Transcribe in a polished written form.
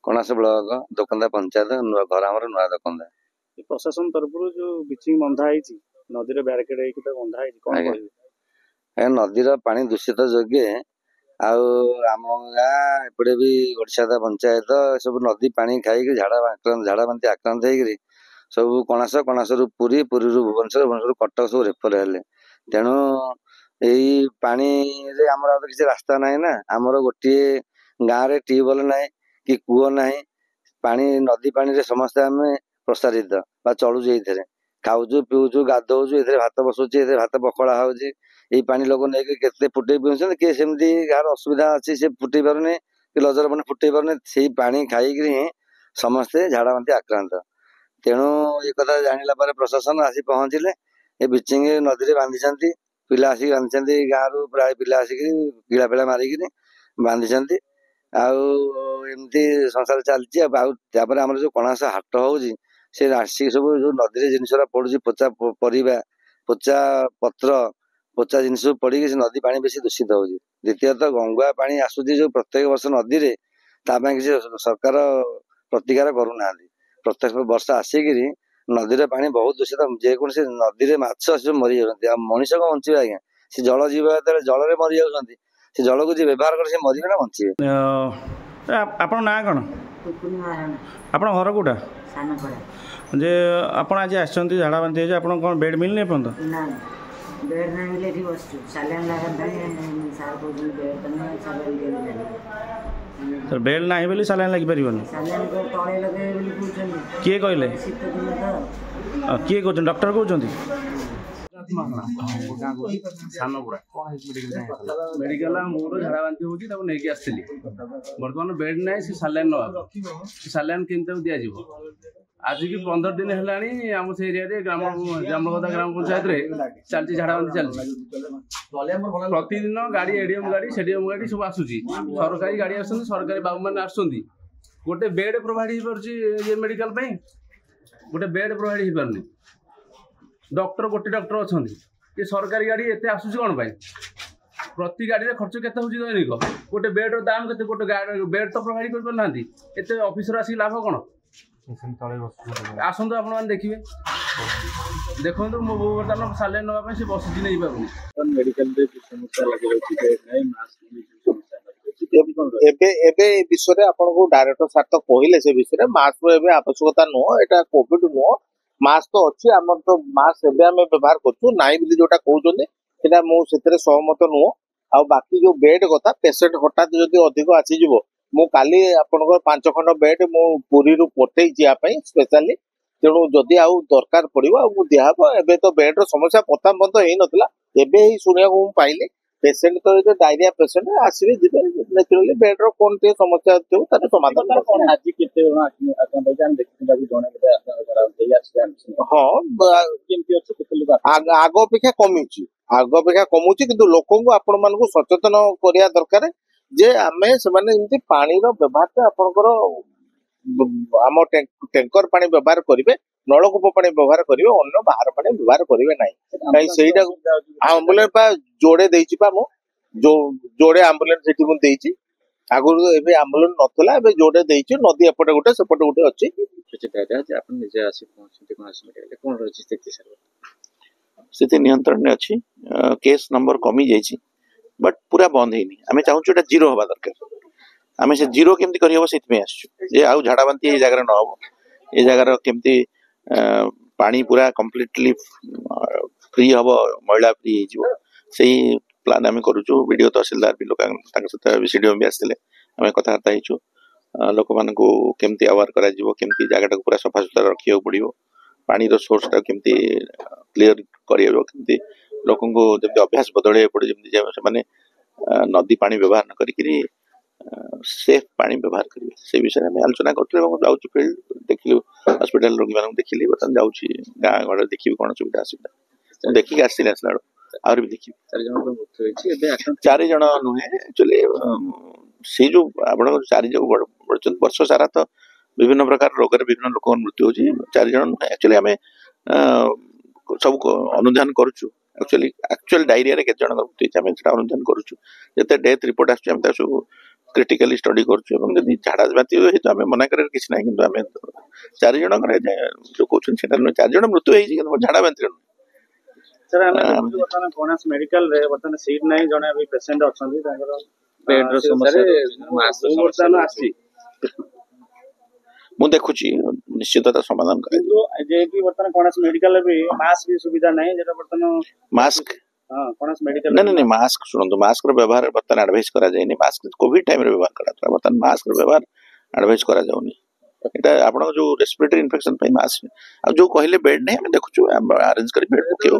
कणास block दोकंदा panchayat नुआ घर आमर नुआ दोकंदा प्रशासन तरफ जो ब्लीचिंग बंधा नदी ब्यारिकेड बंधा कौन कहबे नदीर पानी दूषित जोगे आम गाँ एपटे भी ओडिशा पंचायत सब नदी पानी खाई झाड़ा बांति आक्रांत होकर सब कणास कणास रु पुरी पुरी रु भुवनेश्वर भुवनेश्वर कटक सब रेफर हेले तेणु यही पानी रे आमर किसी रास्ता ना ना आमर गोटे गाँव रे ट्यूबवेल ना कि कूह ना पानी नदी पानी रे समस्ते आम प्रसारित बा चलुचु ये खाऊचु पीऊचु गाधौचु ये भात बसुची ये भात पखड़ा होची यही पानी लोक नहीं के फुटे पीछे किए सेमती गाँव असुविधा अच्छी से फुटे पारे कि लजर मैंने फुटे पारे से पानी खाई समस्ते झाड़ा बांति आक्रांत तेणु ये कथा जानिला पर प्रशासन आसी पहुंचले ये ब्लीचिंग नदी में बांधी पिला आसिक बांधी गाँव रु प्राय पिला आसिक गिला पिला मारिक बांधी आमती संसार चलती आम जो कणास हाट होची से आसिक सब जो नदी जिनस पड़ू पोचा परिवा पोचा पत्र पोचा जिनस पड़ी नदी पानी बेसी दूषित होची द्वितीयतः गंगा पानी आसूची जो प्रत्येक वर्ष नदी में किसी सरकार प्रतिकार करूना प्रत्येक वर्ष आसिक नदी पानी बहुत दूषित जेकोसी नदी में माछ मरी जाती मनीष को बचे आज्ञा से जल जीव जल में मरी जाती से जल को जी व्यवहार कर मरबे ना बचे आप ना कौन आप घर कौटा जे आप आज आसती झाड़ा बांधी आप कौन बेड मिलनी बेड नहीं मिले थी बस सालान लागत तो बेड ना बोली सालान लग पार सालान को तले लगे बोली पूछन किए कहले शीत दिन तो किए कहते डॉक्टर कहते मेडिकल मोर झाड़ा बांति हो नहीं आसती बर्तमान बेड ना से सालान ना सालान केमती दिज्व आज की 15 दिन है आम से एरिया ग्राम जामलगदा ग्राम पंचायत चलती झाड़ा बांति चलती प्रतिदिन गाड़ी एडीएम गाड़ी सेडीएम गाड़ी सब आसूची सरकारी गाड़ी आसुँच सरकारी बाबू मैंने आसुँच गोटे बेड प्रोवाइड हो पारे मेडिकल गोटे बेड प्रोवाइड हो पारनी डॉक्टर गोटे डॉक्टर अच्छा ये सरकारी गाड़ी एत आसूँ कौन प्रति गाड़ी खर्च केते होची दैनिक गोटे बेड दाम केते गोटे बेड तो प्रोवाइड कर पारना एत ऑफिसर आसी लाभ कौन आसतु आप देखिए देखो मो बर्तमान सालान नापी से बसी नहीं पार मेडिकल विषय आपको डायरेक्टर सार तो कहले से विषय मास्क रो आवश्यकता नुह एटा कोविड नुह मास्क तो अच्छी आम तो मास्क एवं व्यवहार करूँ ना जोटा कहते मुझे सहमत नुह आ बाकी जो बेड कथा पेसेंट हठात जदि अधिक आसीज मु काली आपनकर 5 खंड बेड मु पुरी रु पठेई स्पेशली तेणु जदि आउ दरकार पड़ो मु दिहब एबे तो बेड रो समस्या प्रथम बंद हो नथिला एबे ही सुनिया को पाइले पेसेंट तो जो डायरिया पेसेंट आसवे जिबे नेचुरली बेड रो कोन ते समस्या थियो तारे समाधान कोन आज केते आकन जान देखिला भी जने बेटा आकन करा देई आसी हां केमती अछि केते लोग आगो अपेक्षा कमीची आगो अपेक्षा कमूची किंतु लोकन को आपण मान को सचेतन करिया दरकार जे आमे सेमाने इनती पानी रो व्यवहार आपनकर आम टैंकर पानी व्यवहार करेंगे नलकूप पानी व्यवहार करेंगे अन्य बाहर पानी व्यवहार करेंगे ना कहीं से आम्बुलेंस जोड़े जो जोड़े आम्बुलेंस आगुरी एबे आम्बुलेंस नथला एबे जोड़े देइछि नदी एपटे गोटे सेपटे गोटे अछि आपण निजे आसी पहुंचते कोन आसी कोन रछि स्थिति सर स्थिति नियंत्रण में अछि केस नंबर कमी जाइछि बट पूरा बंद हेनी आमे चाहू एटा जीरो होबा दरकार आमे से जीरो केमती करी होबो सेतमे आछू जे आउ झाड़ा बांती ए जगह न होबो ए जगह केमती पानी पूरा कंप्लीटली फ्री होबो मैला फ्री हे जिवो सेही प्लान आमे करूछु वीडियो तहसीलदार भी लोक ताक सता विसीडीओ भी आस्तिले आमे कथा करता हिचु लोक मान को केमती अवेयर करा जिवो केमती जगह पूरा सफा सुतरा रखियो पड़ियो पानी रो सोर्स ता केमती क्लियर करियो केमती लोकन को जब अभ्यास बदले पड़े जमती से माने नदी पानी व्यवहार न करी सेफ पानी व्यवहार करिवे से विषय में आलोचना करथले हम जाउची फील्ड देखियो हॉस्पिटल रोगी मानन देखिली बतन जाउची गां घर देखियो कोन सुविधा असुविधा देखि आसिले असला और भी देखियो 4 जन को मृत्यु होइछि एबे 4 जन नुहे एक्चुअली से जो आपण 4 जन बड़चन वर्ष सारा तो विभिन्न प्रकार रोग रे विभिन्न लोक मृत्यु होछि 4 जन नुहे एक्चुअली हमें सब अनुधान करूछु एक्चुअल डायरिया रे के जन मृत्यु हमें अनुधान करूछु जते डेथ रिपोर्ट आछे हम सब क्रिटिकली स्टडी करुँ झाड़ा बाती हुए तो आम मना कर किसी ना कि आम 4 जन जो कहते हैं 4 जन मृत्यु होती झाड़ा बांती सर आमे देखु वर्तमान कोणास मेडिकल रे वर्तमान सीट नाही जने अभी पेशेंट अछंती तांकर बेड रो समस्या वर्तमान आसी मु देखुची निश्चितता समाधान करे तो जे कि वर्तमान कोणास मेडिकल भी मास्क भी सुविधा नहीं जेटा वर्तमान मास्क हां कोणास मेडिकल नहीं मास्क शुणु मास्क रो व्यवहार वर्तमान एडवाइस करा जाय नहीं मास्क कोविड टाइम रे व्यवहार करा वर्तमान मास्क रो व्यवहार एडवाइस करा जाउनी एटा आपण जो रेस्पिरेटरी इन्फेक्शन पे मास्क आ जो कहले बेड नहीं हम देखुछु अरेंज कर बेड पकेबो